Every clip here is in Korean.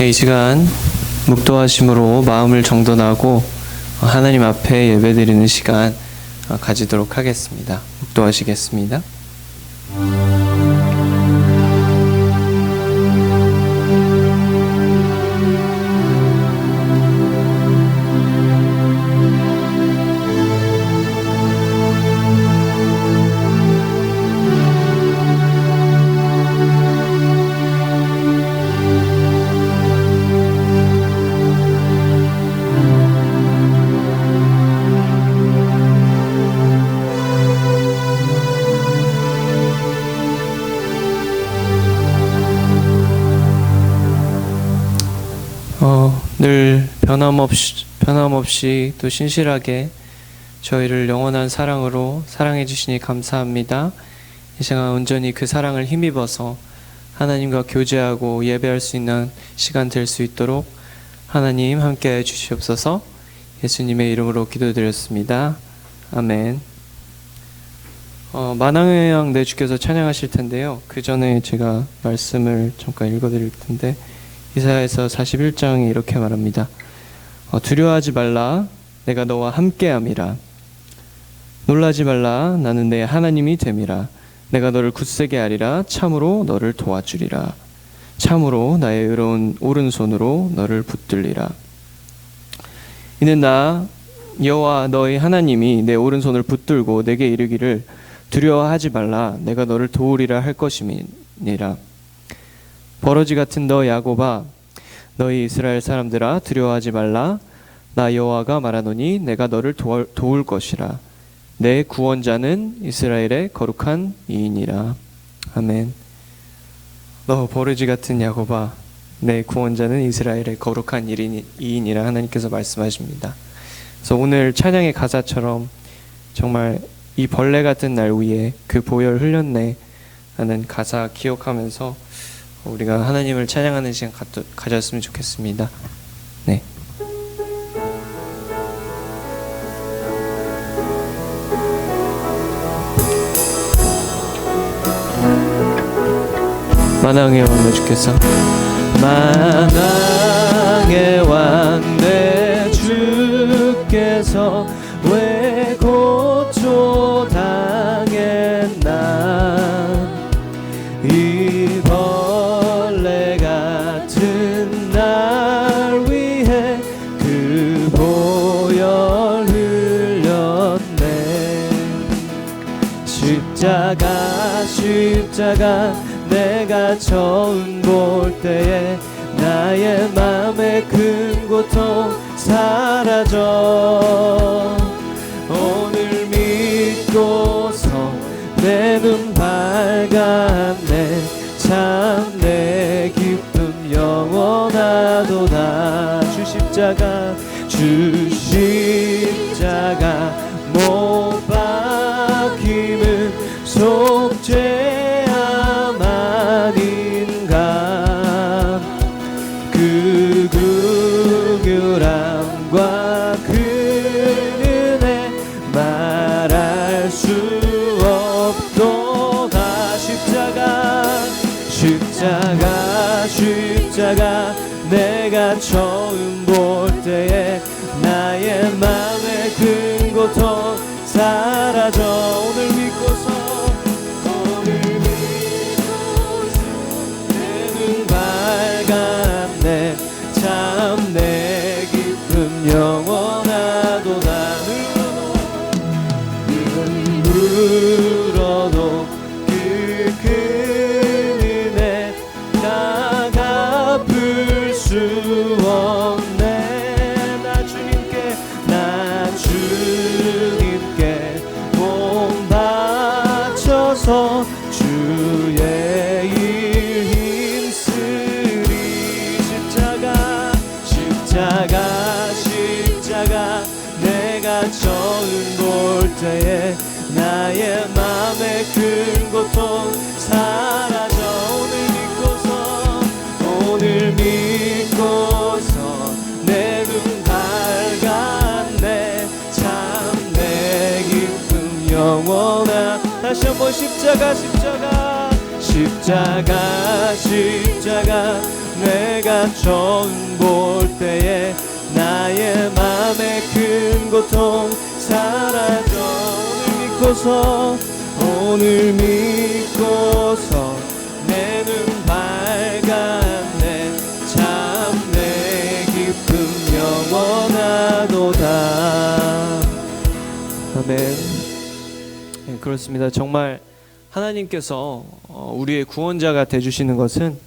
네, 이 시간 묵도하심으로 마음을 정돈하고 하나님 앞에 예배드리는 시간 가지도록 하겠습니다. 묵도하시겠습니다. 늘 변함없이 또 신실하게 저희를 영원한 사랑으로 사랑해 주시니 감사합니다. 이 시간 온전히 그 사랑을 힘입어서 하나님과 교제하고 예배할 수 있는 시간 될 수 있도록 하나님 함께해 주시옵소서. 예수님의 이름으로 기도드렸습니다. 아멘. 만왕의 양 내 주께서 찬양하실 텐데요. 그 전에 제가 말씀을 잠깐 읽어드릴 텐데 이사야에서 41장에 이렇게 말합니다. 두려워하지 말라, 내가 너와 함께함이라. 놀라지 말라, 나는 내 하나님이 됨이라. 내가 너를 굳세게 하리라. 참으로 너를 도와주리라. 참으로 나의 의로운 오른손으로 너를 붙들리라. 이는 나 여호와 너의 하나님이 내 오른손을 붙들고 내게 이르기를 두려워하지 말라, 내가 너를 도우리라 할 것임이니라. 버러지 같은 너 야곱아, 너희 이스라엘 사람들아, 두려워하지 말라. 나 여호와가 말하노니 내가 너를 도울 것이라. 내 구원자는 이스라엘의 거룩한 이인이라. 아멘. 너 버러지 같은 야곱아, 내 구원자는 이스라엘의 거룩한 이인이라 하나님께서 말씀하십니다. 그래서 오늘 찬양의 가사처럼 정말 이 벌레 같은 날 위에 그 보혈 흘렸네 하는 가사 기억하면서 우리가 하나님을 찬양하는 시간 가졌으면 좋겠습니다. 네. 만왕의 왕 내 주께서 만왕의 왕 내 주께서 왜 고초 당했나. 이 벌레 같은 날 위해 그 보혈 흘렸네. 십자가 내가 처음 볼 때에 나의 맘의 큰 고통 사라져. 오늘 믿고서 내 눈 밝았네. 참 내 기쁨 영원하도다. 주 십자가 못 박힘은 속죄함 아닌가. 그 긍휼함과 그 은혜 말할 수 없도다. 십자가 내가 처음 볼 때에 나의 맘의 큰 고통 사라져. 오늘 믿고서 내 눈 밝았네. 참 내 기쁨 영원하도다. 울어도 그 은혜 다 갚을 수 없네. 나 주님께 몸 바쳐서 주의 일 힘쓰리. 십자가 내가 처음 볼 때에 나의 맘의 큰 고통 사라져. 오늘 믿고서 내 눈 밝았네. 참 내 기쁨 영원한. 다시 한번 십자가 내가 처음 볼 때에 나의 맘에 큰 고통 사라져. 오늘 믿고서 내 눈 밝았네. 참 내 기쁨 영원하도다. 아멘. 네, 그렇습니다. 정말 하나님께서 우리의 구원자가 되주시는 것은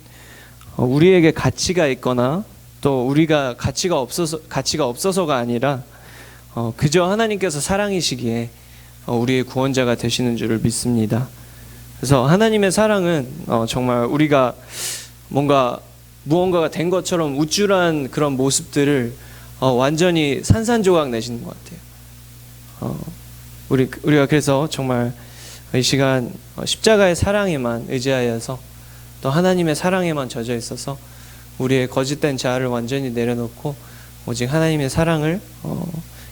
우리에게 가치가 있거나 또 우리가 가치가 없어서가 아니라 그저 하나님께서 사랑이시기에 우리의 구원자가 되시는 줄을 믿습니다. 그래서 하나님의 사랑은 정말 우리가 무언가가 된 것처럼 우쭐한 그런 모습들을 완전히 산산조각 내시는 것 같아요. 우리가 그래서 정말 이 시간 십자가의 사랑에만 의지하여서 또 하나님의 사랑에만 젖어 있어서 우리의 거짓된 자아를 완전히 내려놓고 오직 하나님의 사랑을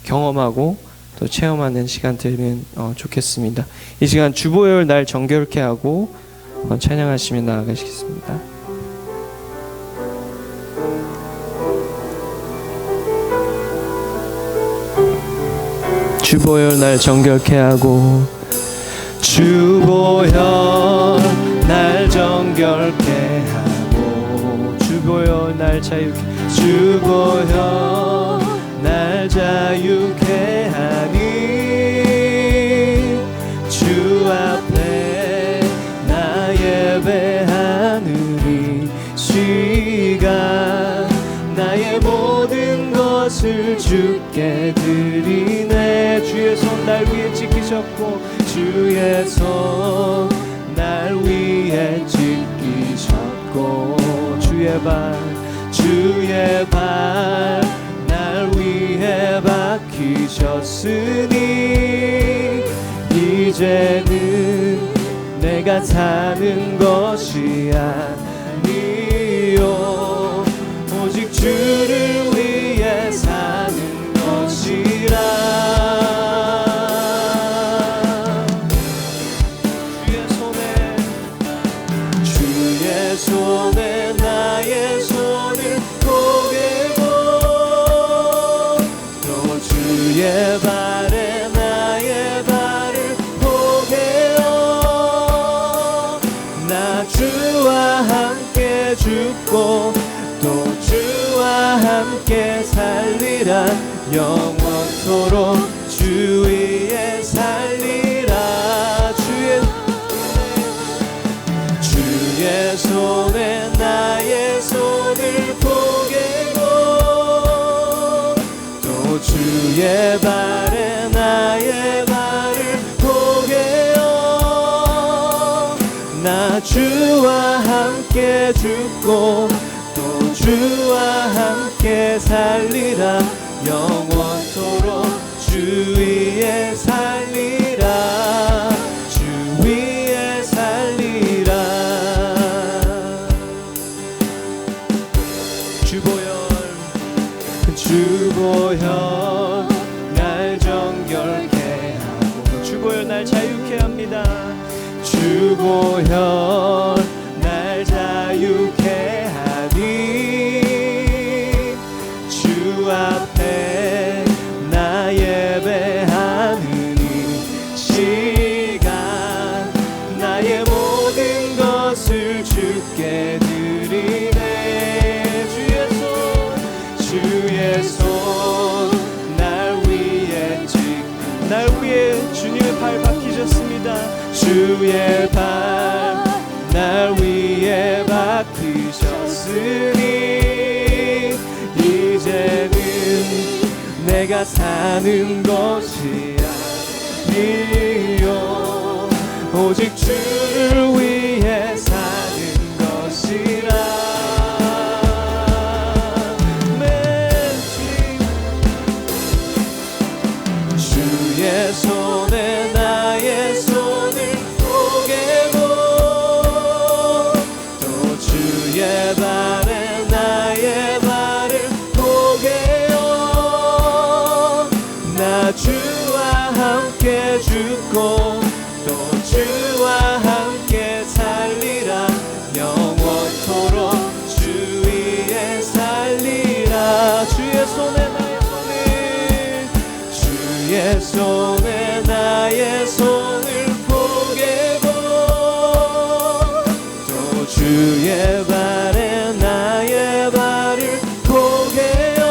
경험하고 또 체험하는 시간 되면 좋겠습니다. 이 시간 주보혈 날 정결케 하고 찬양하시며 나아가시겠습니다. 주보혈 날 정결케 하고 주보혈 날 정결케 하고 주보혈 날 자유케 주보혈 날 자유케 하니 주 앞에 나 예배하느니 시간 나의 모든 것을 주께 드리네. 주의 손 날 위에 지키셨고 주의 손 날 위에 지키셨고 주의 발 날 위에 박히셨으니 이제는 내가 사는 것이 아니요 오직 주를 위해 사는 것이라. 주의 손에 나의 손을 포개고 또 주의 발에 나의 발을 포개어 나 주와 함께 죽고 또 주와 함께 살리라. 영원토록 주 위에 살리라. 주의 손에 나의 손을 포개고 또 주의 발에 나의 발을 포개어 나 주와 함께 죽고 또 주와 함께 살리라. 영원토록 주 위에 살리라. 주 위에 살리라. 주보혈 날 정결케 하고 주보혈 날 자유케 합니다. 주보혈 날 자유케 하니 주 앞에 나 예배하느니 시간 나의 모든 것을 주께 드리네. 주의 손 날 위에 주님의 발 박히셨습니다. 주의 발 날 위에 박히셨으니 이제는 내가 사는 것이 아니요 오직 주를 위해 사는 것이라. 주의 손에 나의 손을 포개고 또 주의 발에 나의 발을 포개어 나 주와 함께 죽고 또 주와 함께 살리라. 손에 나의 손을 포개고 또 주의 발에 나의 발을 포개어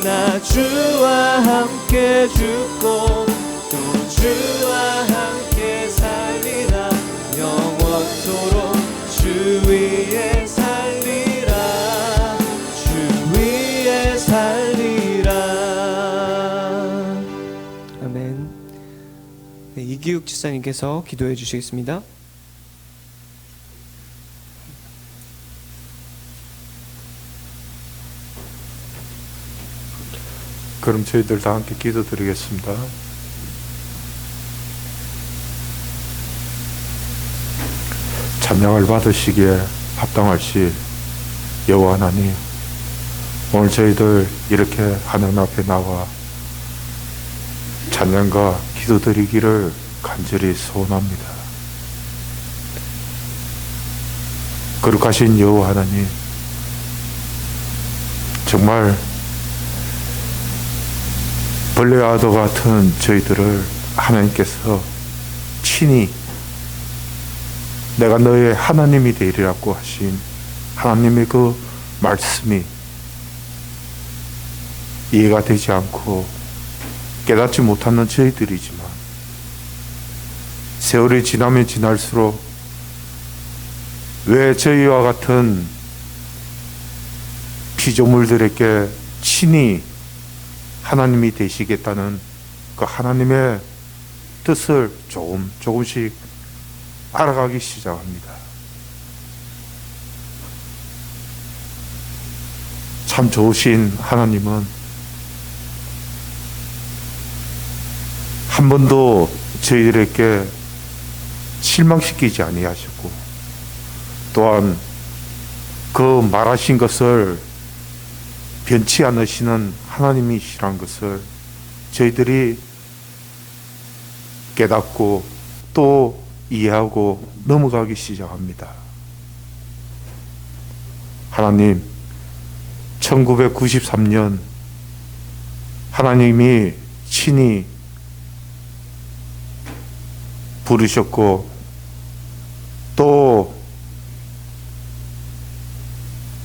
나 주와 함께 죽고 또 주와 함께 살리라 영원토록 주 위에 살리라 주 위에 살리라. 아멘. 네, 이기욱 지사님께서 기도해 주시겠습니다. 그럼 저희들 다 함께 기도드리겠습니다. 찬양을 받으시기에 합당할시 여호와 하나님, 오늘 저희들 이렇게 하나님 앞에 나와 찬양과 기도드리기를 간절히 소원합니다. 거룩하신 여호와 하나님, 정말 벌레와 아도 같은 저희들을 하나님께서 친히 내가 너의 하나님이 되리라고 하신 하나님의 그 말씀이 이해가 되지 않고 깨닫지 못하는 저희들이지만 세월이 지나면 지날수록 왜 저희와 같은 피조물들에게 친히 하나님이 되시겠다는 그 하나님의 뜻을 조금씩 알아가기 시작합니다. 참 좋으신 하나님은 한 번도 저희들에게 실망시키지 아니하셨고 또한 그 말하신 것을 변치 않으시는 하나님이시란 것을 저희들이 깨닫고 또 이해하고 넘어가기 시작합니다. 하나님, 1993년 하나님이 친히 부르셨고 또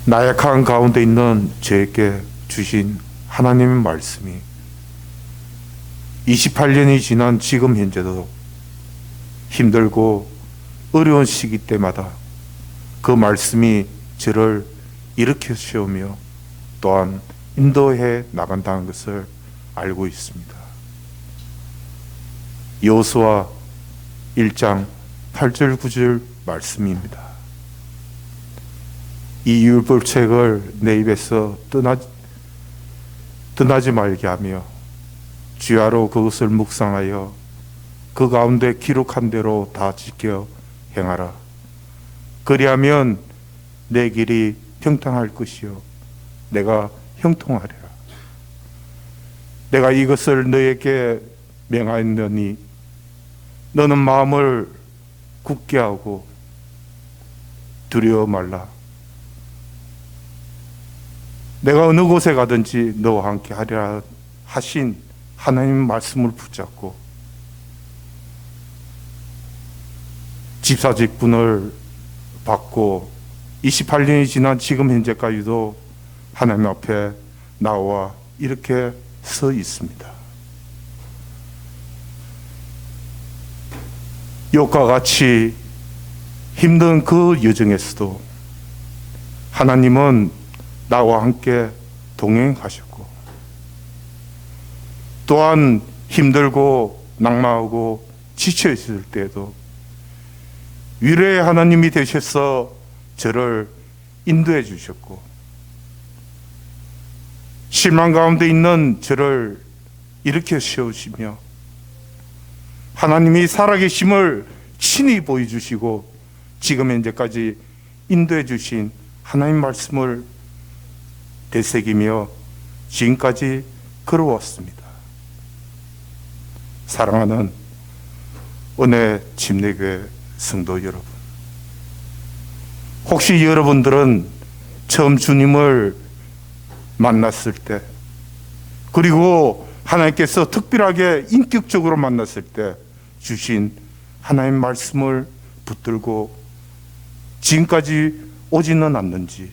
나약한 가운데 있는 저에게 주신 하나님의 말씀이 28년이 지난 지금 현재도 힘들고 어려운 시기 때마다 그 말씀이 저를 일으켜 세우며 또한 인도해 나간다는 것을 알고 있습니다. 여호수아 1장 8절 9절 말씀입니다. 이 율법책을 내 입에서 떠나지 말게 하며 주야로 그것을 묵상하여 그 가운데 기록한 대로 다 지켜 행하라. 그리하면 내 길이 평탄할 것이요 내가 형통하리라. 내가 이것을 너에게 명하였느니 너는 마음을 굳게 하고 두려워 말라. 내가 어느 곳에 가든지 너와 함께 하리라 하신 하나님의 말씀을 붙잡고 집사직분을 받고 28년이 지난 지금 현재까지도 하나님 앞에 나와 이렇게 서 있습니다. 욥과 같이 힘든 그 여정에서도 하나님은 나와 함께 동행하셨고 또한 힘들고 낙마하고 지쳐 있을 때에도 위로의 하나님이 되셔서 저를 인도해 주셨고 실망 가운데 있는 저를 일으켜 세우시며 하나님이 살아계심을 친히 보여주시고 지금 현재까지 인도해 주신 하나님 말씀을 되새기며 지금까지 걸어왔습니다. 사랑하는 은혜 침례교회 성도 여러분, 혹시 여러분들은 처음 주님을 만났을 때 그리고 하나님께서 특별하게 인격적으로 만났을 때 주신 하나님 말씀을 붙들고 지금까지 오지는 않는지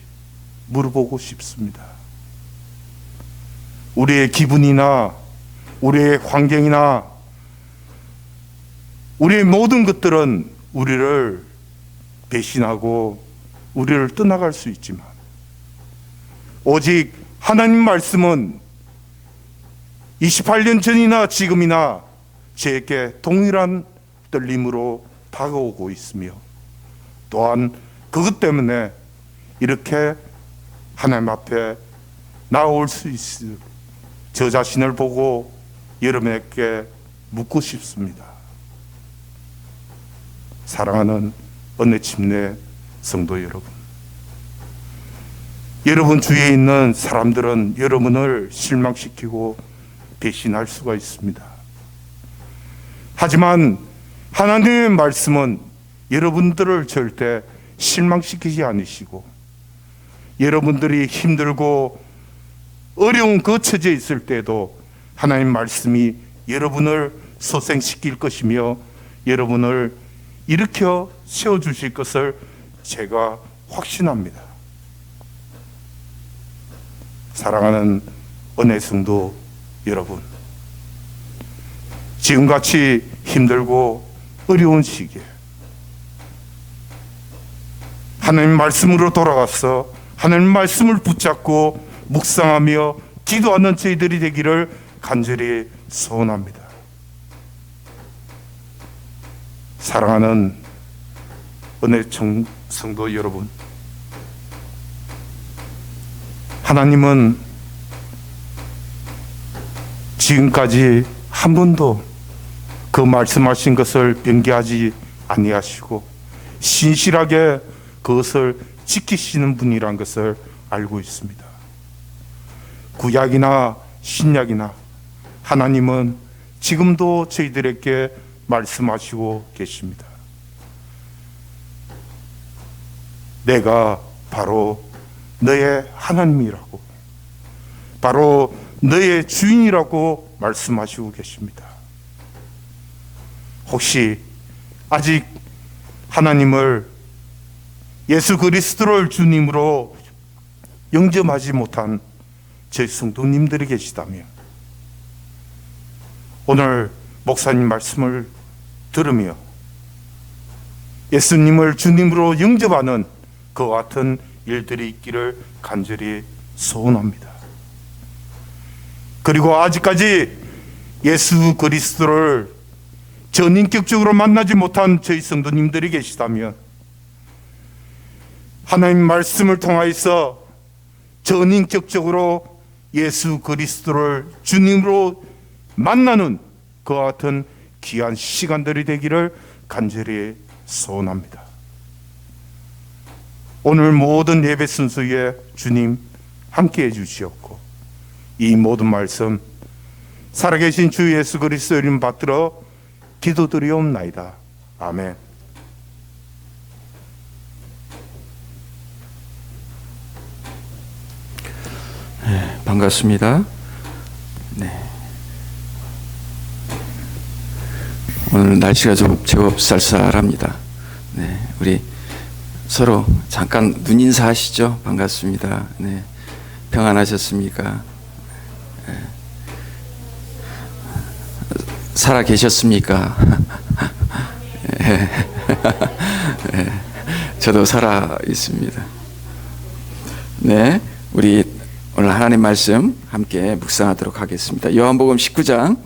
물어보고 싶습니다. 우리의 기분이나 우리의 환경이나 우리의 모든 것들은 우리를 배신하고 우리를 떠나갈 수 있지만 오직 하나님 말씀은 28년 전이나 지금이나 저에게 동일한 떨림으로 다가오고 있으며 또한 그것 때문에 이렇게 하나님 앞에 나올 수 있을 저 자신을 보고 여러분에게 묻고 싶습니다. 사랑하는 은혜 침례 성도 여러분, 여러분 주위에 있는 사람들은 여러분을 실망시키고 배신할 수가 있습니다. 하지만 하나님의 말씀은 여러분들을 절대 실망시키지 않으시고 여러분들이 힘들고 어려운 그 처지에 있을 때도 하나님 말씀이 여러분을 소생시킬 것이며 여러분을 일으켜 세워주실 것을 제가 확신합니다. 사랑하는 은혜 성도 여러분, 지금같이 힘들고 어려운 시기에 하나님 말씀으로 돌아가서 하나님 말씀을 붙잡고 묵상하며 기도하는 저희들이 되기를 간절히 소원합니다. 사랑하는 은혜 성도 여러분, 하나님은 지금까지 한 번도 그 말씀하신 것을 변개하지 아니하시고 신실하게 그것을 지키시는 분이란 것을 알고 있습니다. 구약이나 신약이나 하나님은 지금도 저희들에게 말씀하시고 계십니다. 내가 바로 너의 하나님이라고, 바로 너의 주인이라고 말씀하시고 계십니다. 혹시 아직 하나님을 예수 그리스도를 주님으로 영접하지 못한 저희 성도님들이 계시다면 오늘 목사님 말씀을 들으며 예수님을 주님으로 영접하는 그와 같은 일들이 있기를 간절히 소원합니다. 그리고 아직까지 예수 그리스도를 전인격적으로 만나지 못한 저희 성도님들이 계시다면 하나님 말씀을 통하여서 전인격적으로 예수 그리스도를 주님으로 만나는 그와 같은 귀한 시간들이 되기를 간절히 소원합니다. 오늘 모든 예배 순서에 주님 함께해 주시옵고 이 모든 말씀 살아계신 주 예수 그리스도 이름 받들어 기도드리옵나이다. 아멘. 네, 반갑습니다. 네. 오늘 날씨가 제법 쌀쌀합니다. 네, 우리 서로 잠깐 눈인사 하시죠. 반갑습니다. 네, 평안하셨습니까? 네. 살아 계셨습니까? 네. 네, 저도 살아 있습니다. 네, 우리 오늘 하나님 말씀 함께 묵상하도록 하겠습니다. 요한복음 19장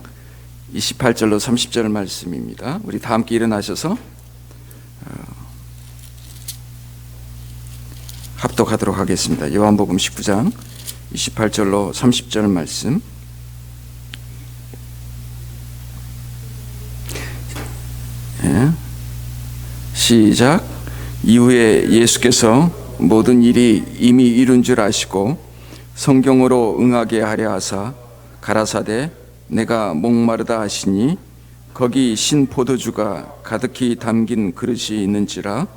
28절로 30절 말씀입니다. 우리 다 함께 일어나셔서 합독하도록 하겠습니다. 요한복음 19장 28절로 30절 말씀. 예. 시작. 이후에 예수께서 모든 일이 이미 이룬 줄 아시고 성경으로 응하게 하려 하사 가라사대 내가 목마르다 하시니 거기 신 포도주가 가득히 담긴 그릇이 있는지라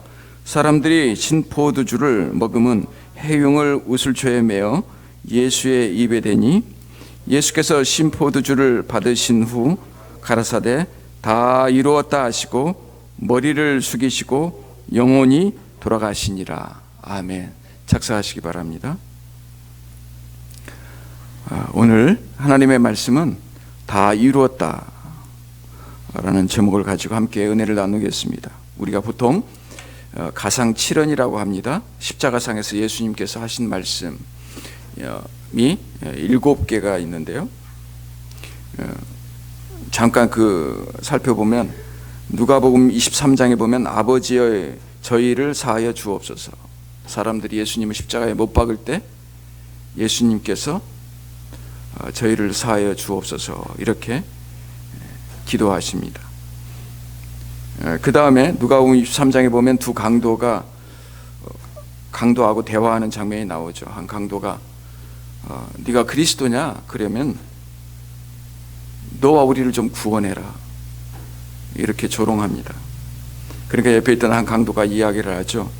사람들이 신 포도주를 머금은 해용을 우슬초에 메어 예수의 입에 대니 예수께서 신포도주를 받으신 후 가라사대 다 이루었다 하시고 머리를 숙이시고 영원히 돌아가시니라. 아멘. 작사하시기 바랍니다. 오늘 하나님의 말씀은 다 이루었다 라는 제목을 가지고 함께 은혜를 나누겠습니다. 우리가 보통 가상 7언이라고 합니다. 십자가상에서 예수님께서 하신 말씀이 7개가 있는데요. 잠깐 살펴보면 누가복음 23장에 보면 아버지여 저희를 사하여 주옵소서. 사람들이 예수님을 십자가에 못 박을 때 예수님께서 저희를 사하여 주옵소서 이렇게 기도하십니다. 그 다음에 누가복음 23장에 보면 두 강도가 강도하고 대화하는 장면이 나오죠. 한 강도가 네가 그리스도냐? 그러면 너와 우리를 좀 구원해라 이렇게 조롱합니다. 그러니까 옆에 있던 한 강도가 이야기를 하죠.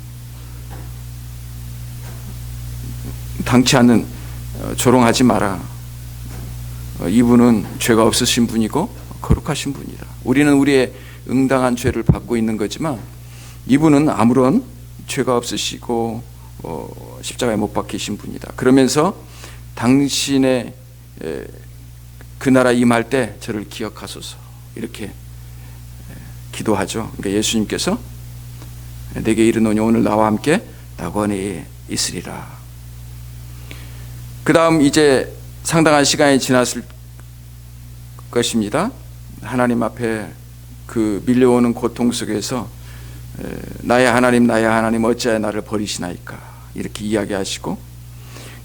당치 않는 조롱하지 마라. 이분은 죄가 없으신 분이고 거룩하신 분이다. 우리는 우리의 응당한 죄를 받고 있는 거지만 이분은 아무런 죄가 없으시고 십자가에 못 박히신 분이다. 그러면서 당신의 그 나라 임할 때 저를 기억하소서 이렇게 기도하죠. 그러니까 예수님께서 내게 이르노니 오늘 나와 함께 낙원에 있으리라. 그 다음 이제 상당한 시간이 지났을 것입니다. 하나님 앞에 그 밀려오는 고통 속에서 나의 하나님 어찌하여 나를 버리시나이까 이렇게 이야기하시고,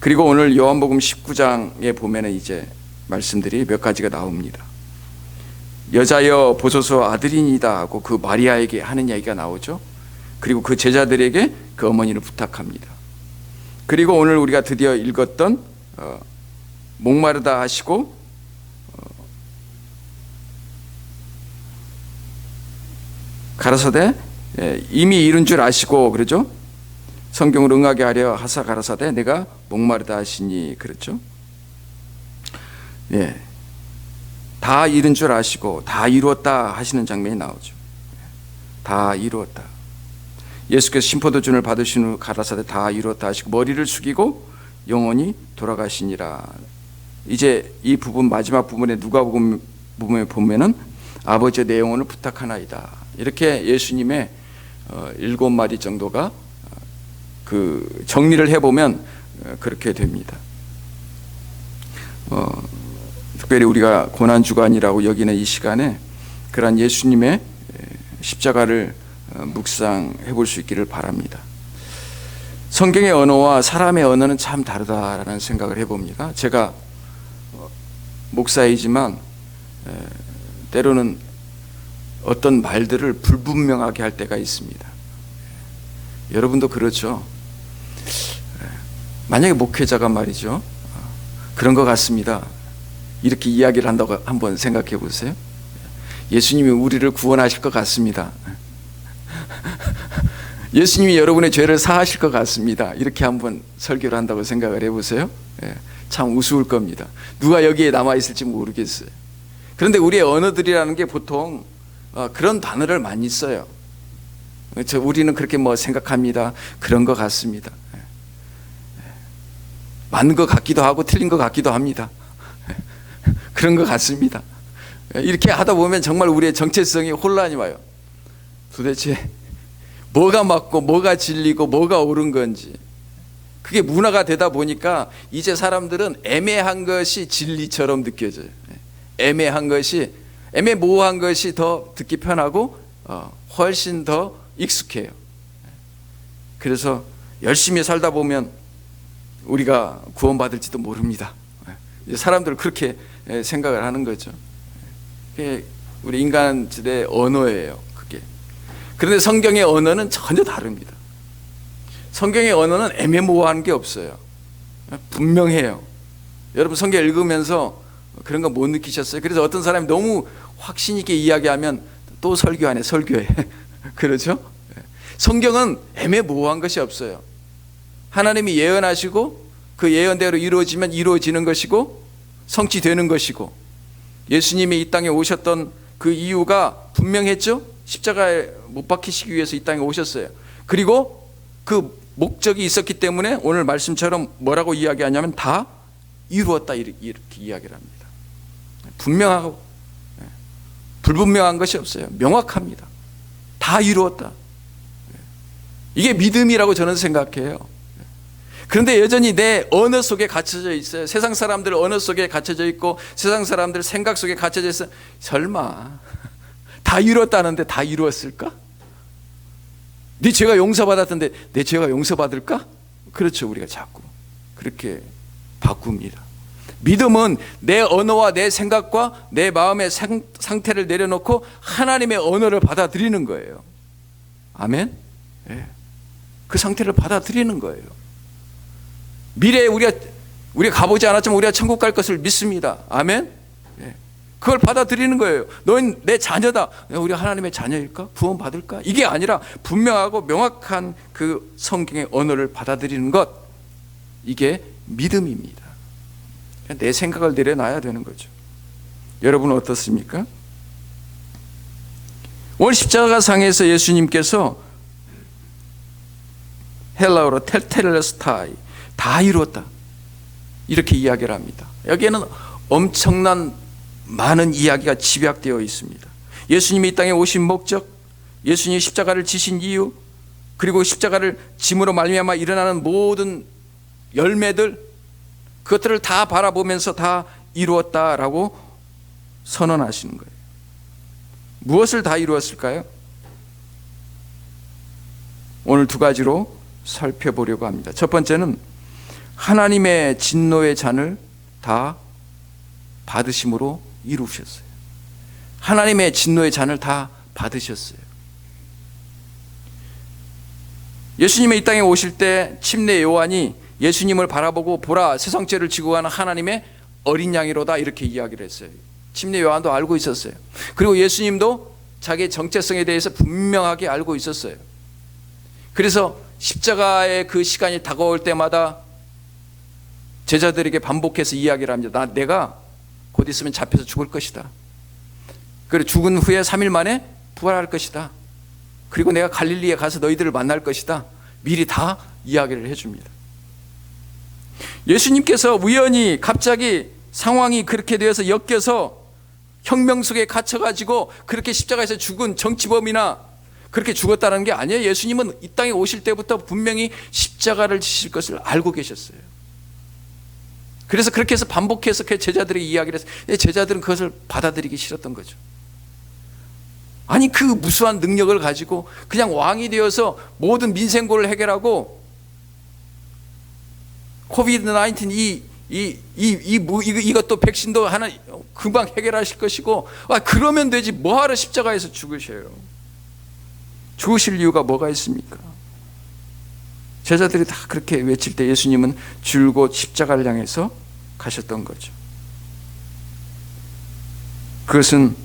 그리고 오늘 요한복음 19장에 보면은 이제 말씀들이 몇 가지가 나옵니다. 여자여 보소서 아들이니다 하고 그 마리아에게 하는 이야기가 나오죠. 그리고 그 제자들에게 그 어머니를 부탁합니다. 그리고 오늘 우리가 드디어 읽었던 목마르다 하시고 가라사대 이미 이룬 줄 아시고 그러죠. 성경을 응하게 하려 하사 가라사대 내가 목마르다 하시니 그렇죠. 예, 다 이룬 줄 아시고 다 이루었다 하시는 장면이 나오죠. 다 이루었다. 예수께서 신포도주를 받으신 후 가라사대 다 이루었다 하시고 머리를 숙이고 영원히 돌아가시니라. 이제 이 부분 마지막 부분에 누가복음 부분에 보면은 아버지의 내 영혼을 부탁하나이다. 이렇게 예수님의 7마디 정도가 그 정리를 해보면 그렇게 됩니다. 특별히 우리가 고난주간이라고 여기는 이 시간에 그러한 예수님의 십자가를 묵상해 볼 수 있기를 바랍니다. 성경의 언어와 사람의 언어는 참 다르다라는 생각을 해봅니다. 제가 목사이지만 때로는 어떤 말들을 불분명하게 할 때가 있습니다. 여러분도 그렇죠. 만약에 목회자가 말이죠, 그런 것 같습니다, 이렇게 이야기를 한다고 한번 생각해 보세요. 예수님이 우리를 구원하실 것 같습니다. 예수님이 여러분의 죄를 사하실 것 같습니다. 이렇게 한번 설교를 한다고 생각을 해보세요. 참 우스울 겁니다. 누가 여기에 남아있을지 모르겠어요. 그런데 우리의 언어들이라는 게 보통 그런 단어를 많이 써요. 우리는 그렇게 생각합니다. 그런 것 같습니다. 맞는 것 같기도 하고 틀린 것 같기도 합니다. 그런 것 같습니다. 이렇게 하다 보면 정말 우리의 정체성이 혼란이 와요. 도대체 뭐가 맞고 뭐가 진리고 뭐가 옳은 건지, 그게 문화가 되다 보니까 이제 사람들은 애매한 것이 진리처럼 느껴져요. 애매모호한 것이 더 듣기 편하고 훨씬 더 익숙해요. 그래서 열심히 살다 보면 우리가 구원받을지도 모릅니다. 사람들은 그렇게 생각을 하는 거죠. 그게 우리 인간들의 언어예요, 그게. 그런데 성경의 언어는 전혀 다릅니다. 성경의 언어는 애매모호한 게 없어요. 분명해요. 여러분 성경 읽으면서 그런 거 못 느끼셨어요? 그래서 어떤 사람이 너무 확신 있게 이야기하면 또 설교 안 해, 설교해. 그렇죠? 성경은 애매모호한 것이 없어요. 하나님이 예언하시고 그 예언대로 이루어지면 이루어지는 것이고, 성취되는 것이고, 예수님이 이 땅에 오셨던 그 이유가 분명했죠. 십자가에 못 박히시기 위해서 이 땅에 오셨어요. 그리고 그 목적이 있었기 때문에 오늘 말씀처럼 뭐라고 이야기하냐면 다 이루었다 이렇게 이야기를 합니다. 분명하고 불분명한 것이 없어요. 명확합니다. 다 이루었다. 이게 믿음이라고 저는 생각해요. 그런데 여전히 내 언어 속에 갇혀져 있어요. 세상 사람들 언어 속에 갇혀져 있고 세상 사람들 생각 속에 갇혀져 있어요. 설마 다 이루었다는데 다 이루었을까? 네 죄가 용서받았던데 내 죄가 용서받을까? 그렇죠. 우리가 자꾸 그렇게 바꿉니다. 믿음은 내 언어와 내 생각과 내 마음의 상태를 내려놓고 하나님의 언어를 받아들이는 거예요. 아멘? 네. 그 상태를 받아들이는 거예요. 미래에 우리가 가보지 않았지만 우리가 천국 갈 것을 믿습니다. 아멘? 네. 그걸 받아들이는 거예요. 너는 내 자녀다. 우리 하나님의 자녀일까? 구원 받을까? 이게 아니라 분명하고 명확한 그 성경의 언어를 받아들이는 것, 이게 믿음입니다. 내 생각을 내려놔야 되는 거죠. 여러분은 어떻습니까? 오늘 십자가상에서 예수님께서 헬라어로 텔텔레스타이, 다 이루었다, 이렇게 이야기를 합니다. 여기에는 엄청난 많은 이야기가 집약되어 있습니다. 예수님이 이 땅에 오신 목적, 예수님이 십자가를 지신 이유, 그리고 십자가를 짐으로 말미암아 일어나는 모든 열매들, 그것들을 다 바라보면서 다 이루었다라고 선언하시는 거예요. 무엇을 다 이루었을까요? 오늘 두 가지로 살펴보려고 합니다. 첫 번째는 하나님의 진노의 잔을 다 받으심으로 이루셨어요. 하나님의 진노의 잔을 다 받으셨어요. 예수님이 이 땅에 오실 때 침례 요한이 예수님을 바라보고 보라, 세상죄를 지고 가는 하나님의 어린 양이로다, 이렇게 이야기를 했어요. 침례 요한도 알고 있었어요. 그리고 예수님도 자기의 정체성에 대해서 분명하게 알고 있었어요. 그래서 십자가의 그 시간이 다가올 때마다 제자들에게 반복해서 이야기를 합니다. 내가 곧 있으면 잡혀서 죽을 것이다. 그리고 죽은 후에 3일 만에 부활할 것이다. 그리고 내가 갈릴리에 가서 너희들을 만날 것이다. 미리 다 이야기를 해줍니다. 예수님께서 우연히 갑자기 상황이 그렇게 되어서 엮여서 혁명 속에 갇혀가지고 그렇게 십자가에서 죽은 정치범이나 그렇게 죽었다는 게 아니에요. 예수님은 이 땅에 오실 때부터 분명히 십자가를 지실 것을 알고 계셨어요. 그래서 그렇게 해서 반복해서 그 제자들에게 이야기를 했어요. 제자들은 그것을 받아들이기 싫었던 거죠. 아니, 그 무수한 능력을 가지고 그냥 왕이 되어서 모든 민생고를 해결하고 코비드-19 이것도 백신도 하나 금방 해결하실 것이고, 그러면 되지 뭐하러 십자가에서 죽으셔요? 죽으실 이유가 뭐가 있습니까? 제자들이 다 그렇게 외칠 때 예수님은 줄곧 십자가를 향해서 가셨던 거죠. 그것은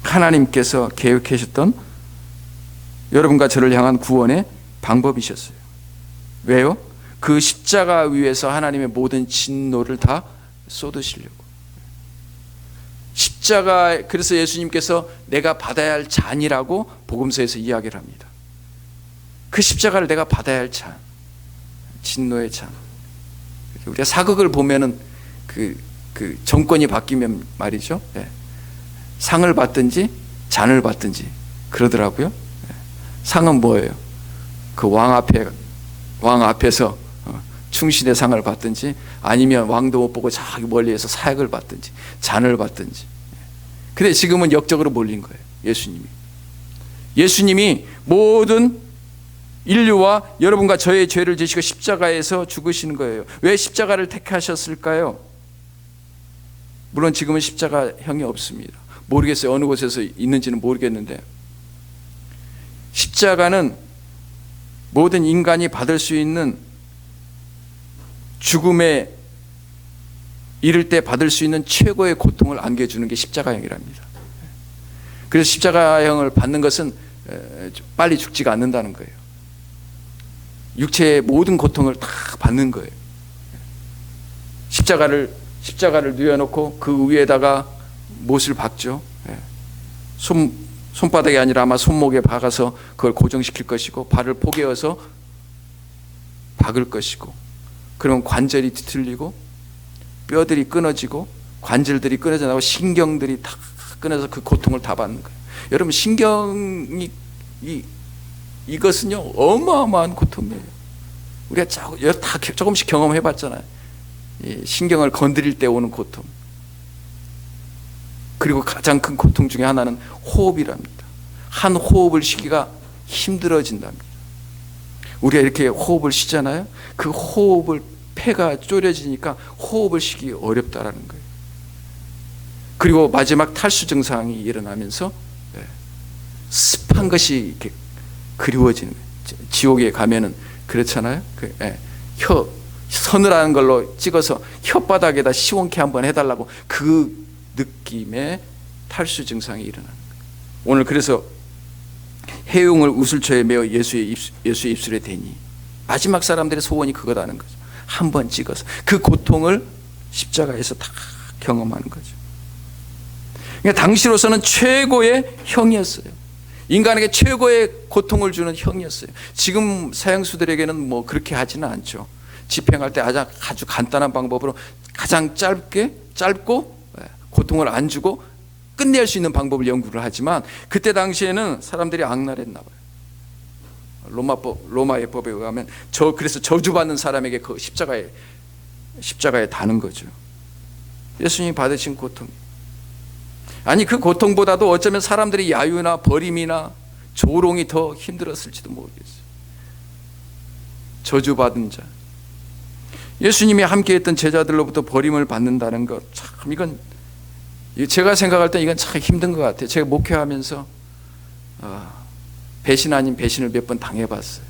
하나님께서 계획하셨던 여러분과 저를 향한 구원의 방법이셨어요. 왜요? 그 십자가 위에서 하나님의 모든 진노를 다 쏟으시려고. 십자가, 그래서 예수님께서 내가 받아야 할 잔이라고 복음서에서 이야기를 합니다. 그 십자가를 내가 받아야 할 잔, 진노의 잔. 우리가 사극을 보면은 그 정권이 바뀌면 말이죠, 상을 받든지 잔을 받든지 그러더라고요. 상은 뭐예요? 그 왕 앞에서 충신의 상을 받든지, 아니면 왕도 못 보고 저기 멀리에서 사역을 받든지 잔을 받든지. 근데 지금은 역적으로 몰린 거예요. 예수님이 모든 인류와 여러분과 저의 죄를 지시고 십자가에서 죽으시는 거예요. 왜 십자가를 택하셨을까요? 물론 지금은 십자가형이 없습니다. 모르겠어요. 어느 곳에서 있는지는 모르겠는데, 십자가는 모든 인간이 받을 수 있는 죽음에 이를 때 받을 수 있는 최고의 고통을 안겨주는 게 십자가형이랍니다. 그래서 십자가형을 받는 것은 빨리 죽지가 않는다는 거예요. 육체의 모든 고통을 다 받는 거예요. 십자가를 십자가를 뉘어놓고 그 위에다가 못을 박죠. 예. 손바닥이 아니라 아마 손목에 박아서 그걸 고정시킬 것이고, 발을 포개어서 박을 것이고, 그러면 관절이 뒤틀리고 뼈들이 끊어지고 관절들이 끊어져 나고 신경들이 다 끊어서 그 고통을 다 받는 거예요. 여러분, 신경이 이것은요 어마어마한 고통이에요. 우리가 다 조금씩 경험해 봤잖아요. 신경을 건드릴 때 오는 고통. 그리고 가장 큰 고통 중에 하나는 호흡이랍니다. 한 호흡을 쉬기가 힘들어진답니다. 우리가 이렇게 호흡을 쉬잖아요. 그 호흡을 폐가 쪼려지니까 호흡을 쉬기 어렵다라는 거예요. 그리고 마지막 탈수 증상이 일어나면서 습한 것이 이렇게 그리워지는 거예요. 지옥에 가면은 그렇잖아요. 서늘한 걸로 찍어서 혓바닥에다 시원케 한번 해달라고, 그 느낌의 탈수 증상이 일어나는 거예요. 오늘 그래서 해용을 우슬초에 메어 예수의 입술에 대니, 마지막 사람들의 소원이 그거다는 거죠. 한번 찍어서 그 고통을 십자가에서 다 경험하는 거죠. 그러니까 당시로서는 최고의 형이었어요. 인간에게 최고의 고통을 주는 형이었어요. 지금 사형수들에게는 뭐 그렇게 하지는 않죠. 집행할 때 아주 간단한 방법으로 가장 짧고 고통을 안 주고 끝낼 수 있는 방법을 연구를 하지만, 그때 당시에는 사람들이 악랄했나 봐요. 로마의 법에 의하면 그래서 저주받는 사람에게 그 십자가에 다는 거죠. 예수님이 받으신 고통. 아니, 그 고통보다도 어쩌면 사람들이 야유나 버림이나 조롱이 더 힘들었을지도 모르겠어요. 저주받은 자. 예수님이 함께했던 제자들로부터 버림을 받는다는 것, 참 이건 제가 생각할 때 이건 참 힘든 것 같아요. 제가 목회하면서 배신 아닌 배신을 몇 번 당해봤어요.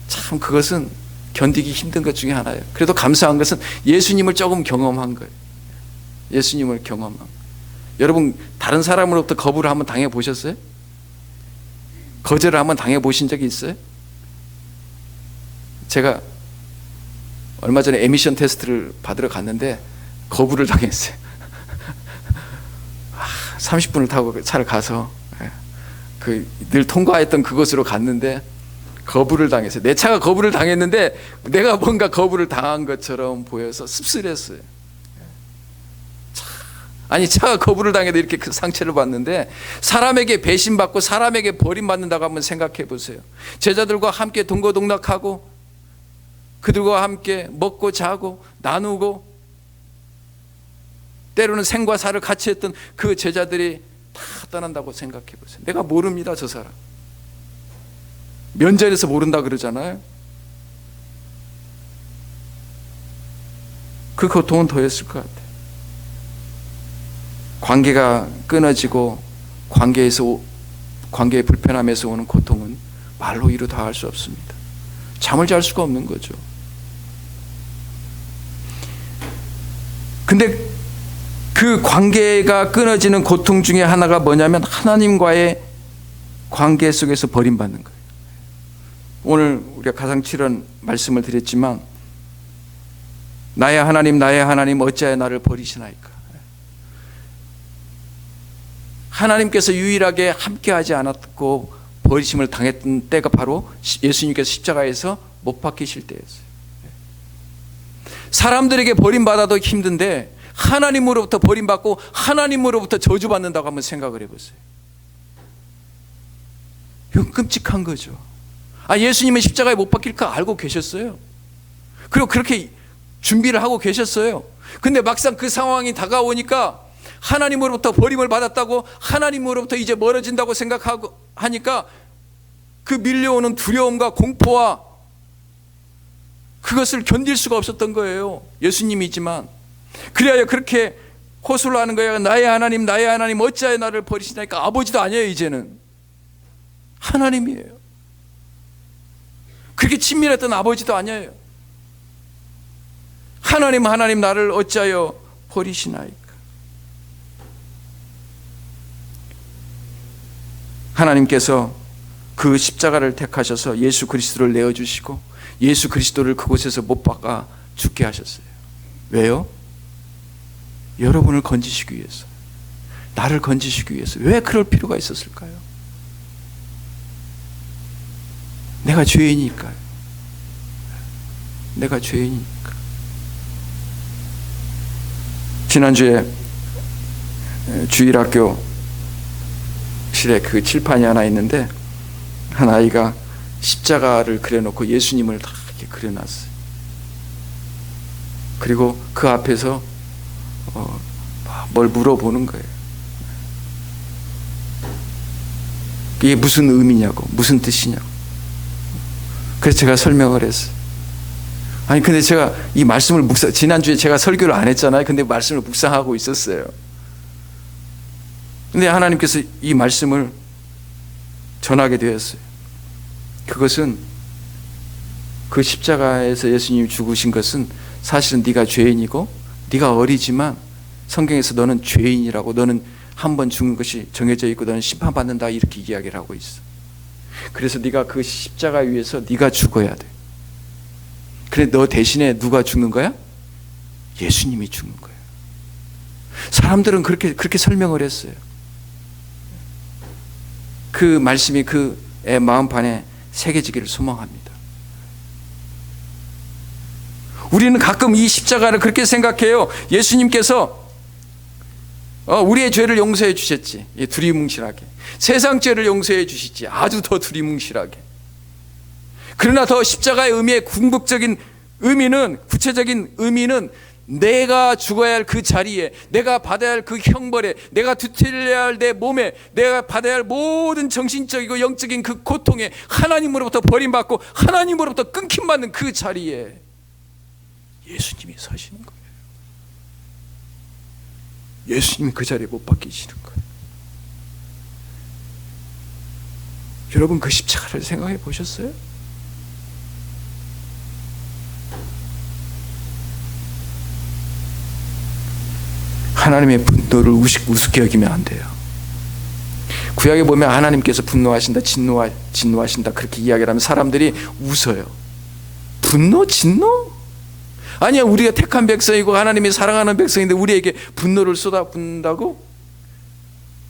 참 그것은 견디기 힘든 것 중에 하나예요. 그래도 감사한 것은 예수님을 조금 경험한 거예요. 예수님을 경험한 거예요. 여러분, 다른 사람으로부터 거부를 한번 당해보셨어요? 거절을 한번 당해보신 적이 있어요? 제가 얼마 전에 에미션 테스트를 받으러 갔는데 거부를 당했어요. 30분을 타고 차를 가서 늘 통과했던 그곳으로 갔는데 거부를 당했어요. 내 차가 거부를 당했는데 내가 뭔가 거부를 당한 것처럼 보여서 씁쓸했어요. 아니, 차가 거부를 당해도 이렇게 그 상처를 받는데, 사람에게 배신받고 사람에게 버림받는다고 한번 생각해 보세요. 제자들과 함께 동거동락하고 그들과 함께 먹고 자고 나누고 때로는 생과 사를 같이 했던 그 제자들이 다 떠난다고 생각해 보세요. 내가 모릅니다, 저 사람. 면전에서 모른다 그러잖아요. 그 고통은 더했을 것 같아요. 관계가 끊어지고 관계의 불편함에서 오는 고통은 말로 이루 다할 수 없습니다. 잠을 잘 수가 없는 거죠. 근데 그 관계가 끊어지는 고통 중에 하나가 뭐냐면 하나님과의 관계 속에서 버림받는 거예요. 오늘 우리가 가상칠언 말씀을 드렸지만, 나의 하나님 어찌하여 나를 버리시나이까. 하나님께서 유일하게 함께하지 않았고 버리심을 당했던 때가 바로 예수님께서 십자가에서 못 박히실 때였어요. 사람들에게 버림받아도 힘든데 하나님으로부터 버림받고 하나님으로부터 저주받는다고 한번 생각을 해보세요. 이건 끔찍한 거죠. 예수님은 십자가에 못 박힐 거 알고 계셨어요. 그리고 그렇게 준비를 하고 계셨어요. 근데 막상 그 상황이 다가오니까 하나님으로부터 버림을 받았다고, 하나님으로부터 이제 멀어진다고 생각하고 하니까 그 밀려오는 두려움과 공포와 그것을 견딜 수가 없었던 거예요. 예수님이지만. 그래야 그렇게 호소를 하는 거예요. 나의 하나님 어찌하여 나를 버리시나이까. 아버지도 아니에요. 이제는 하나님이에요. 그렇게 친밀했던 아버지도 아니에요. 하나님 나를 어찌하여 버리시나이까. 하나님께서 그 십자가를 택하셔서 예수 그리스도를 내어주시고 예수 그리스도를 그곳에서 못 박아 죽게 하셨어요. 왜요? 여러분을 건지시기 위해서, 나를 건지시기 위해서. 왜 그럴 필요가 있었을까요? 내가 죄인이니까요. 내가 죄인이니까. 지난주에 주일학교 실에 그 칠판이 하나 있는데, 한 아이가 십자가를 그려놓고 예수님을 다 이렇게 그려놨어요. 그리고 그 앞에서 뭘 물어보는 거예요. 이게 무슨 의미냐고, 무슨 뜻이냐고. 그래서 제가 설명을 했어요. 아니 근데 제가 이 말씀을 지난주에 제가 설교를 안 했잖아요. 근데 말씀을 묵상하고 있었어요. 근데 하나님께서 이 말씀을 전하게 되었어요. 그것은 그 십자가에서 예수님이 죽으신 것은 사실은 네가 죄인이고 네가 어리지만 성경에서 너는 죄인이라고, 너는 한 번 죽는 것이 정해져 있고 너는 심판받는다, 이렇게 이야기를 하고 있어. 그래서 네가 그 십자가 위에서 네가 죽어야 돼. 그래 너 대신에 누가 죽는 거야? 예수님이 죽는 거야. 사람들은 그렇게 설명을 했어요. 그 말씀이 그의 마음판에 새겨지기를 소망합니다. 우리는 가끔 이 십자가를 그렇게 생각해요. 예수님께서 우리의 죄를 용서해 주셨지, 두리뭉실하게. 세상 죄를 용서해 주시지, 아주 더 두리뭉실하게. 그러나 더 십자가의 의미의 궁극적인 의미는, 구체적인 의미는 내가 죽어야 할 그 자리에, 내가 받아야 할 그 형벌에, 내가 뒤틀려야 할 내 몸에, 내가 받아야 할 모든 정신적이고 영적인 그 고통에 하나님으로부터 버림받고 하나님으로부터 끊김받는 그 자리에 예수님이 서시는 거예요. 예수님이 그 자리에 못 박히시는 거예요. 여러분 그 십자가를 생각해 보셨어요? 하나님의 분노를 우습게 여기면 안 돼요. 구약에 보면 하나님께서 분노하신다, 진노하신다 그렇게 이야기를 하면 사람들이 웃어요. 분노? 진노? 아니야, 우리가 택한 백성이고 하나님이 사랑하는 백성인데 우리에게 분노를 쏟아붓는다고?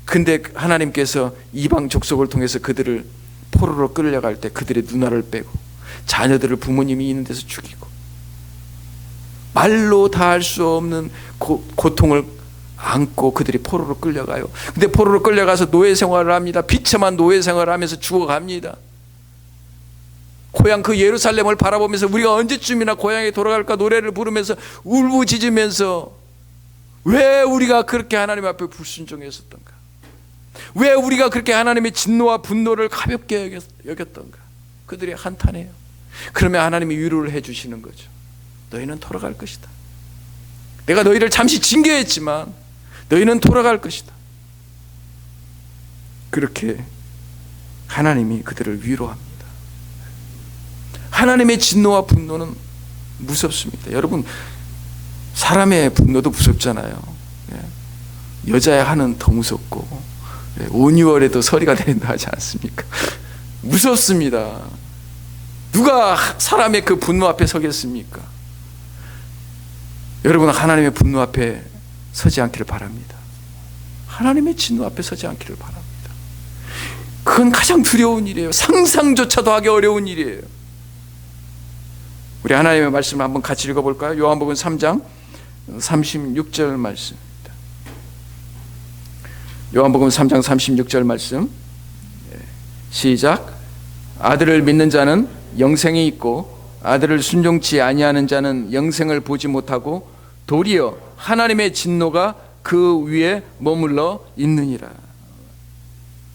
근데 하나님께서 이방 족속을 통해서 그들을 포로로 끌려갈 때 그들의 눈알을 빼고 자녀들을 부모님이 있는 데서 죽이고 말로 다 할 수 없는 고통을 안고 그들이 포로로 끌려가요. 근데 포로로 끌려가서 노예 생활을 합니다. 비참한 노예 생활을 하면서 죽어갑니다. 고향 그 예루살렘을 바라보면서 우리가 언제쯤이나 고향에 돌아갈까 노래를 부르면서 울부짖으면서 왜 우리가 그렇게 하나님 앞에 불순종했었던가, 왜 우리가 그렇게 하나님의 진노와 분노를 가볍게 여겼던가 그들이 한탄해요. 그러면 하나님이 위로를 해주시는 거죠. 너희는 돌아갈 것이다. 내가 너희를 잠시 징계했지만 너희는 돌아갈 것이다. 그렇게 하나님이 그들을 위로합니다. 하나님의 진노와 분노는 무섭습니다. 여러분, 사람의 분노도 무섭잖아요. 여자의 한은 더 무섭고 온유월에도 서리가 내린다 하지 않습니까? 무섭습니다. 누가 사람의 그 분노 앞에 서겠습니까? 여러분, 하나님의 분노 앞에 서지 않기를 바랍니다. 하나님의 진노 앞에 서지 않기를 바랍니다. 그건 가장 두려운 일이에요. 상상조차도 하기 어려운 일이에요. 우리 하나님의 말씀을 한번 같이 읽어볼까요? 요한복음 3장 36절 말씀입니다. 요한복음 3장 36절 말씀 시작. 아들을 믿는 자는 영생이 있고 아들을 순종치 아니하는 자는 영생을 보지 못하고 도리어 하나님의 진노가 그 위에 머물러 있느니라.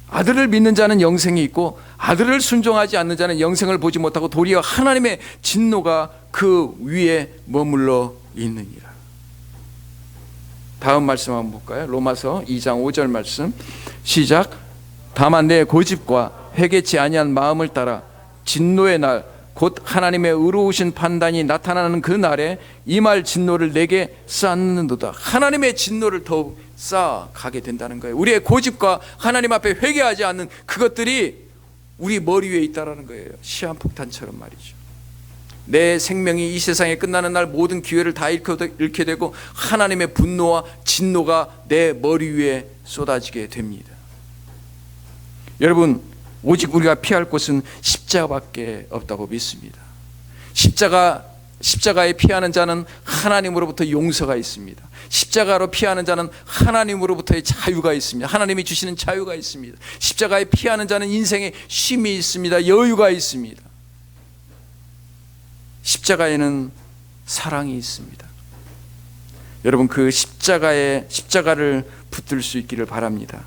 아들을 믿는 자는 영생이 있고 아들을 순종하지 않는 자는 영생을 보지 못하고 도리어 하나님의 진노가 그 위에 머물러 있느니라. 다음 말씀 한번 볼까요? 로마서 2장 5절 말씀 시작. 다만 내 고집과 회개치 아니한 마음을 따라 진노의 날 곧 하나님의 의로우신 판단이 나타나는 그 날에 이 말 진노를 내게 쌓는도다. 하나님의 진노를 더욱 쌓아가게 된다는 거예요. 우리의 고집과 하나님 앞에 회개하지 않는 그것들이 우리 머리 위에 있다는 거예요. 시한폭탄처럼 말이죠. 내 생명이 이 세상에 끝나는 날 모든 기회를 다 잃게 되고 하나님의 분노와 진노가 내 머리 위에 쏟아지게 됩니다. 여러분, 오직 우리가 피할 곳은 십자가밖에 없다고 믿습니다. 십자가에 피하는 자는 하나님으로부터 용서가 있습니다. 십자가로 피하는 자는 하나님으로부터의 자유가 있습니다. 하나님이 주시는 자유가 있습니다. 십자가에 피하는 자는 인생에 쉼이 있습니다. 여유가 있습니다. 십자가에는 사랑이 있습니다. 여러분, 그 십자가를 붙들 수 있기를 바랍니다.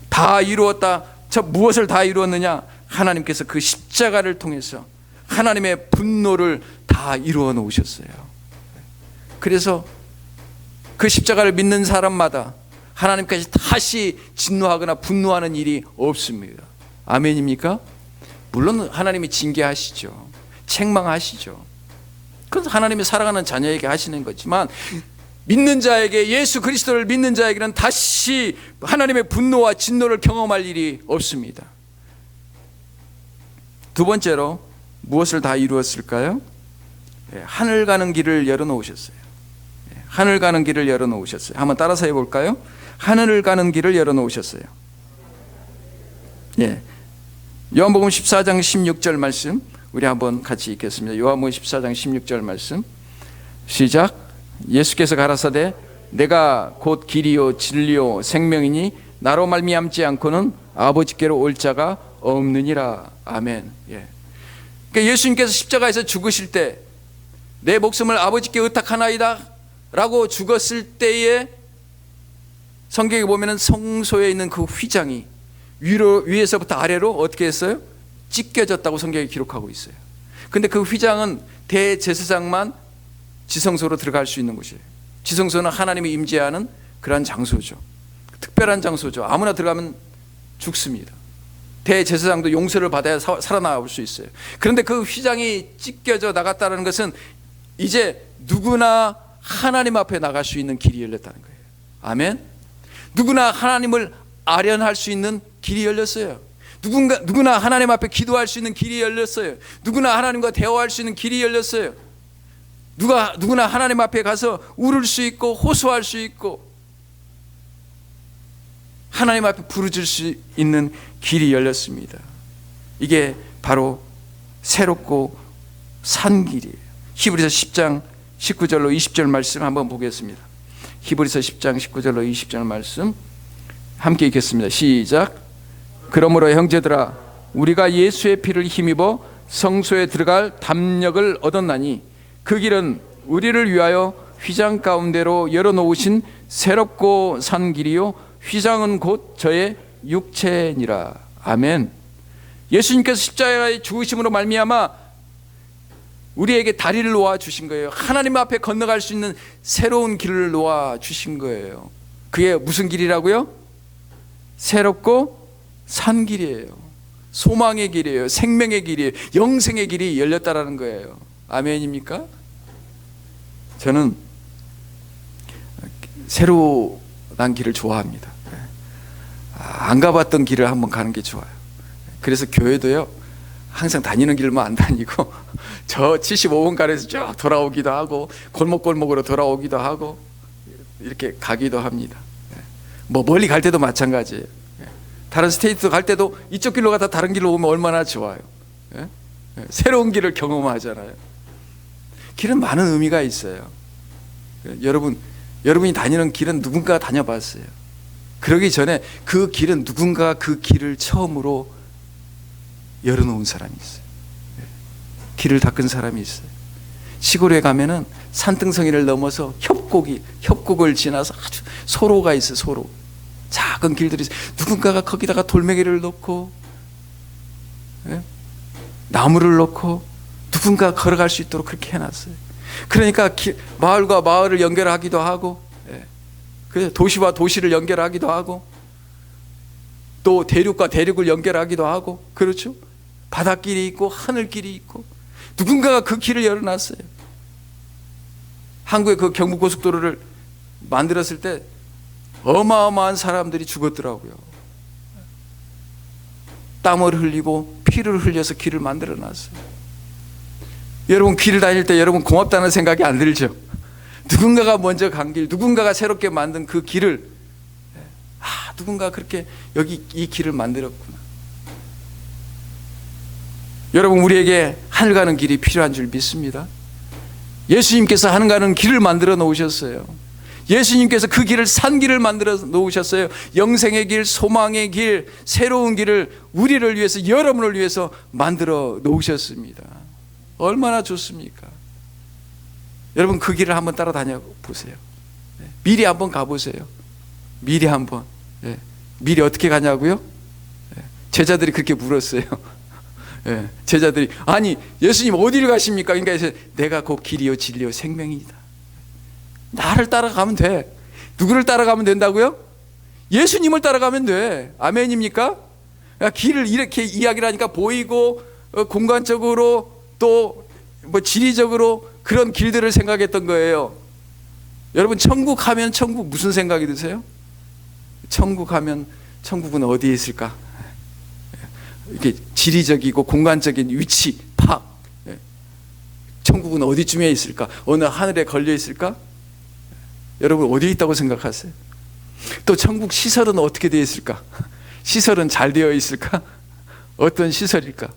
다 이루었다. 저 무엇을 다 이루었느냐? 하나님께서 그 십자가를 통해서 하나님의 분노를 다 이루어 놓으셨어요. 그래서 그 십자가를 믿는 사람마다 하나님까지 다시 진노하거나 분노하는 일이 없습니다. 아멘입니까? 물론 하나님이 징계하시죠. 책망하시죠. 그건 하나님이 사랑하는 자녀에게 하시는 거지만 믿는 자에게, 예수 그리스도를 믿는 자에게는 다시 하나님의 분노와 진노를 경험할 일이 없습니다. 두 번째로 무엇을 다 이루었을까요? 하늘 가는 길을 열어놓으셨어요. 하늘 가는 길을 열어놓으셨어요. 한번 따라서 해볼까요? 하늘을 가는 길을 열어놓으셨어요. 예. 요한복음 14장 16절 말씀 우리 한번 같이 읽겠습니다. 요한복음 14장 16절 말씀 시작. 예수께서 가라사대 내가 곧 길이요 진리요 생명이니 나로 말미암지 않고는 아버지께로 올 자가 없느니라. 아멘. 예. 그러니까 예수님께서 십자가에서 죽으실 때 내 목숨을 아버지께 의탁하나이다 라고 죽었을 때에 성경에 보면 성소에 있는 그 휘장이 위에서부터 아래로 어떻게 했어요? 찢겨졌다고 성경에 기록하고 있어요. 근데 그 휘장은 대제사장만 지성소로 들어갈 수 있는 곳이에요. 지성소는 하나님이 임재하는 그런 장소죠. 특별한 장소죠. 아무나 들어가면 죽습니다. 대제사장도 용서를 받아야 살아나올 수 있어요. 그런데 그 휘장이 찢겨져 나갔다는 것은 이제 누구나 하나님 앞에 나갈 수 있는 길이 열렸다는 거예요. 아멘. 누구나 하나님을 아련할 수 있는 길이 열렸어요. 누구나 하나님 앞에 기도할 수 있는 길이 열렸어요. 누구나 하나님과 대화할 수 있는 길이 열렸어요. 누구나 하나님 앞에 가서 울을 수 있고 호소할 수 있고 하나님 앞에 부르짖을 수 있는 길이 열렸습니다. 이게 바로 새롭고 산 길이에요. 히브리서 10장 19절로 20절 말씀 한번 보겠습니다. 히브리서 10장 19절로 20절 말씀 함께 읽겠습니다. 시작. 그러므로 형제들아 우리가 예수의 피를 힘입어 성소에 들어갈 담력을 얻었나니 그 길은 우리를 위하여 휘장 가운데로 열어놓으신 새롭고 산 길이요 휘장은 곧 저의 육체니라. 아멘. 예수님께서 십자가의 죽으심으로 말미암아 우리에게 다리를 놓아 주신 거예요. 하나님 앞에 건너갈 수 있는 새로운 길을 놓아 주신 거예요. 그게 무슨 길이라고요? 새롭고 산 길이에요. 소망의 길이에요. 생명의 길이에요. 영생의 길이 열렸다라는 거예요. 아멘입니까? 저는 새로 난 길을 좋아합니다. 안 가봤던 길을 한번 가는 게 좋아요. 그래서 교회도요 항상 다니는 길만 안 다니고 저 75번 가에서 쭉 돌아오기도 하고 골목골목으로 돌아오기도 하고 이렇게 가기도 합니다. 뭐 멀리 갈 때도 마찬가지예요. 다른 스테이트 갈 때도 이쪽 길로 가다 다른 길로 오면 얼마나 좋아요. 새로운 길을 경험하잖아요. 길은 많은 의미가 있어요. 여러분이 다니는 길은 누군가가 다녀봤어요. 그러기 전에 그 길은 누군가 그 길을 처음으로 열어놓은 사람이 있어요. 길을 닦은 사람이 있어요. 시골에 가면은 산등성이를 넘어서 협곡을 지나서 아주 소로가 있어요. 소로. 작은 길들이 있어요. 누군가가 거기다가 돌멩이를 놓고 나무를 놓고 누군가 걸어갈 수 있도록 그렇게 해놨어요. 그러니까 마을과 마을을 연결하기도 하고 도시와 도시를 연결하기도 하고 또 대륙과 대륙을 연결하기도 하고 그렇죠? 바닷길이 있고 하늘길이 있고 누군가가 그 길을 열어놨어요. 한국의 그 경부고속도로를 만들었을 때 어마어마한 사람들이 죽었더라고요. 땀을 흘리고 피를 흘려서 길을 만들어놨어요. 여러분 길을 다닐 때 여러분 고맙다는 생각이 안 들죠? 누군가가 먼저 간 길, 누군가가 새롭게 만든 그 길을, 누군가 그렇게 여기 이 길을 만들었구나. 여러분, 우리에게 하늘 가는 길이 필요한 줄 믿습니다. 예수님께서 하늘 가는 길을 만들어 놓으셨어요. 예수님께서 그 길을 산 길을 만들어 놓으셨어요. 영생의 길, 소망의 길, 새로운 길을 우리를 위해서, 여러분을 위해서 만들어 놓으셨습니다. 얼마나 좋습니까? 여러분, 그 길을 한번 따라다녀 보세요. 미리 한번 가보세요. 미리 한번. 미리 어떻게 가냐고요? 제자들이 그렇게 물었어요. 제자들이, 아니 예수님 어디를 가십니까? 그러니까 내가 곧 길이요 진리요 생명이다. 나를 따라가면 돼. 누구를 따라가면 된다고요? 예수님을 따라가면 돼. 아멘입니까? 길을 이렇게 이야기를 하니까 보이고, 공간적으로 또 뭐 지리적으로 그런 길들을 생각했던 거예요. 여러분, 천국 하면 천국 무슨 생각이 드세요? 천국 하면 천국은 어디에 있을까? 이게 지리적이고 공간적인 위치 파악. 천국은 어디쯤에 있을까? 어느 하늘에 걸려 있을까? 여러분, 어디에 있다고 생각하세요? 또 천국 시설은 어떻게 되어 있을까? 시설은 잘 되어 있을까? 어떤 시설일까?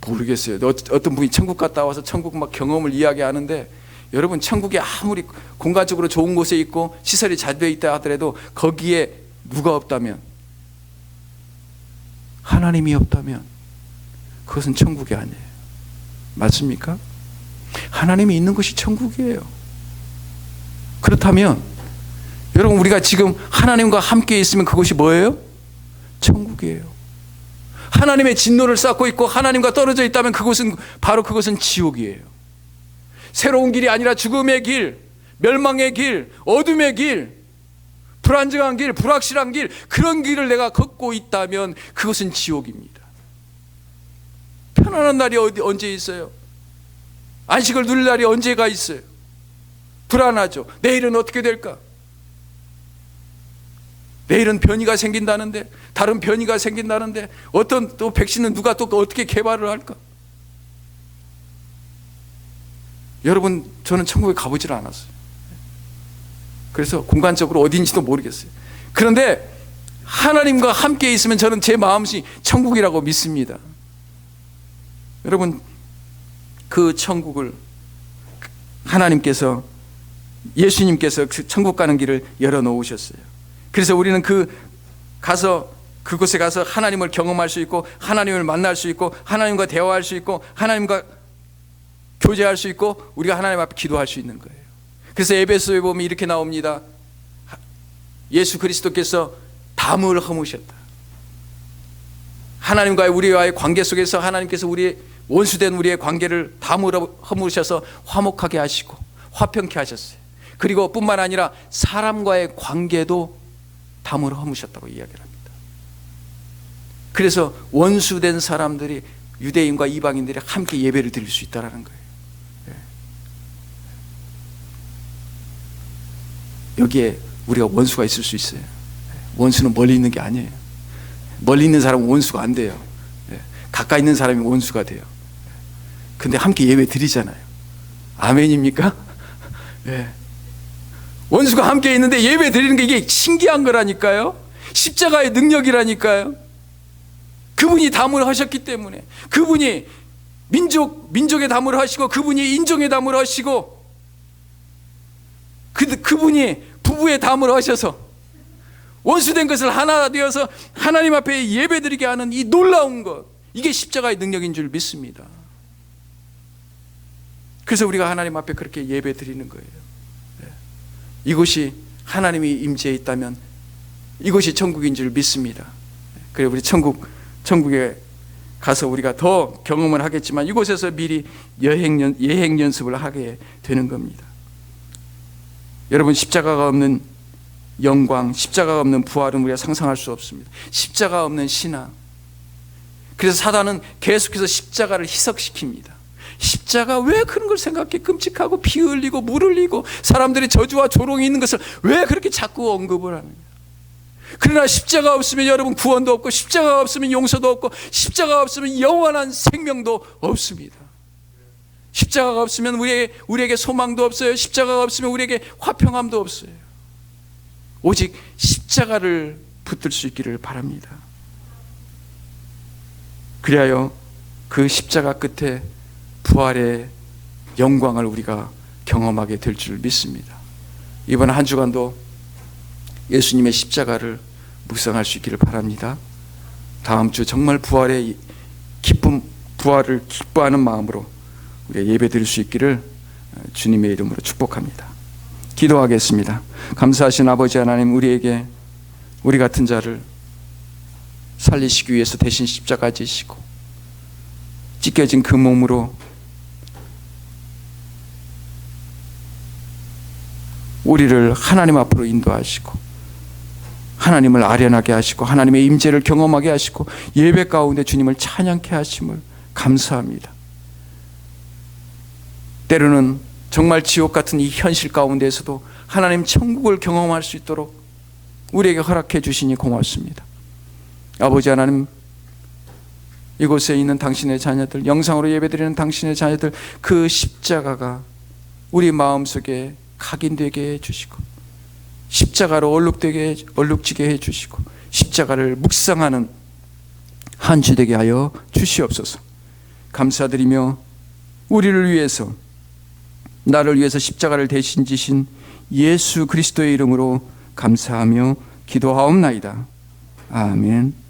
모르겠어요. 어떤 분이 천국 갔다 와서 천국 막 경험을 이야기하는데, 여러분, 천국이 아무리 공간적으로 좋은 곳에 있고 시설이 잘 되어 있다 하더라도 거기에 누가 없다면, 하나님이 없다면 그것은 천국이 아니에요. 맞습니까? 하나님이 있는 것이 천국이에요. 그렇다면 여러분, 우리가 지금 하나님과 함께 있으면 그것이 뭐예요? 천국이에요. 하나님의 진노를 쌓고 있고 하나님과 떨어져 있다면 그것은 바로 그것은 지옥이에요. 새로운 길이 아니라 죽음의 길, 멸망의 길, 어둠의 길, 불안정한 길, 불확실한 길, 그런 길을 내가 걷고 있다면 그것은 지옥입니다. 편안한 날이 언제 있어요? 안식을 누릴 날이 언제가 있어요? 불안하죠. 내일은 어떻게 될까? 내일은 변이가 생긴다는데, 다른 변이가 생긴다는데, 어떤 또 백신은 누가 또 어떻게 개발을 할까? 여러분, 저는 천국에 가보질 않았어요. 그래서 공간적으로 어딘지도 모르겠어요. 그런데 하나님과 함께 있으면 저는 제 마음이 천국이라고 믿습니다. 여러분, 그 천국을 하나님께서, 예수님께서 그 천국 가는 길을 열어놓으셨어요. 그래서 우리는 그곳에 가서 하나님을 경험할 수 있고, 하나님을 만날 수 있고, 하나님과 대화할 수 있고, 하나님과 교제할 수 있고, 우리가 하나님 앞에 기도할 수 있는 거예요. 그래서 에베소에 보면 이렇게 나옵니다. 예수 그리스도께서 담을 허무셨다. 하나님과의 우리와의 관계 속에서 하나님께서 우리의 원수된 우리의 관계를 담으로 허무셔서 화목하게 하시고 화평케 하셨어요. 그리고 뿐만 아니라 사람과의 관계도 담으로 허무셨다고 이야기를 합니다. 그래서 원수된 사람들이, 유대인과 이방인들이 함께 예배를 드릴 수 있다는 거예요. 여기에 우리가 원수가 있을 수 있어요. 원수는 멀리 있는 게 아니에요. 멀리 있는 사람은 원수가 안 돼요. 가까이 있는 사람이 원수가 돼요. 근데 함께 예배 드리잖아요. 아멘입니까? 원수가 함께 있는데 예배 드리는 게 이게 신기한 거라니까요. 십자가의 능력이라니까요. 그분이 담을 하셨기 때문에, 그분이 민족의 담을 하시고, 그분이 인종의 담을 하시고, 그분이 부부의 담을 하셔서 원수된 것을 하나 되어서 하나님 앞에 예배드리게 하는 이 놀라운 것, 이게 십자가의 능력인 줄 믿습니다. 그래서 우리가 하나님 앞에 그렇게 예배드리는 거예요. 이곳이 하나님이 임재해 있다면 이곳이 천국인 줄 믿습니다. 그래, 우리 천국에 가서 우리가 더 경험을 하겠지만 이곳에서 미리 예행 연습을 하게 되는 겁니다. 여러분, 십자가가 없는 영광, 십자가가 없는 부활은 우리가 상상할 수 없습니다. 십자가 없는 신앙. 그래서 사단은 계속해서 십자가를 희석시킵니다. 십자가, 왜 그런 걸 생각해? 끔찍하고 피 흘리고 물 흘리고 사람들이 저주와 조롱이 있는 것을 왜 그렇게 자꾸 언급을 하느냐? 그러나 십자가 없으면 여러분 구원도 없고, 십자가 없으면 용서도 없고, 십자가 없으면 영원한 생명도 없습니다. 십자가가 없으면 우리에게 소망도 없어요. 십자가가 없으면 우리에게 화평함도 없어요. 오직 십자가를 붙들 수 있기를 바랍니다. 그리하여 그 십자가 끝에 부활의 영광을 우리가 경험하게 될 줄 믿습니다. 이번 한 주간도 예수님의 십자가를 묵상할 수 있기를 바랍니다. 다음 주 정말 부활의 기쁨, 부활을 기뻐하는 마음으로 우리가 예배 드릴 수 있기를 주님의 이름으로 축복합니다. 기도하겠습니다. 감사하신 아버지 하나님, 우리에게 우리 같은 자를 살리시기 위해서 대신 십자가 지시고 찢겨진 그 몸으로 우리를 하나님 앞으로 인도하시고 하나님을 아련하게 하시고 하나님의 임재를 경험하게 하시고 예배 가운데 주님을 찬양케 하심을 감사합니다. 때로는 정말 지옥 같은 이 현실 가운데에서도 하나님 천국을 경험할 수 있도록 우리에게 허락해 주시니 고맙습니다. 아버지 하나님, 이곳에 있는 당신의 자녀들, 영상으로 예배드리는 당신의 자녀들, 그 십자가가 우리 마음속에 각인되게 해주시고 십자가로 얼룩지게 해주시고 십자가를 묵상하는 한 주 되게 하여 주시옵소서. 감사드리며 우리를 위해서, 나를 위해서 십자가를 대신 지신 예수 그리스도의 이름으로 감사하며 기도하옵나이다. 아멘.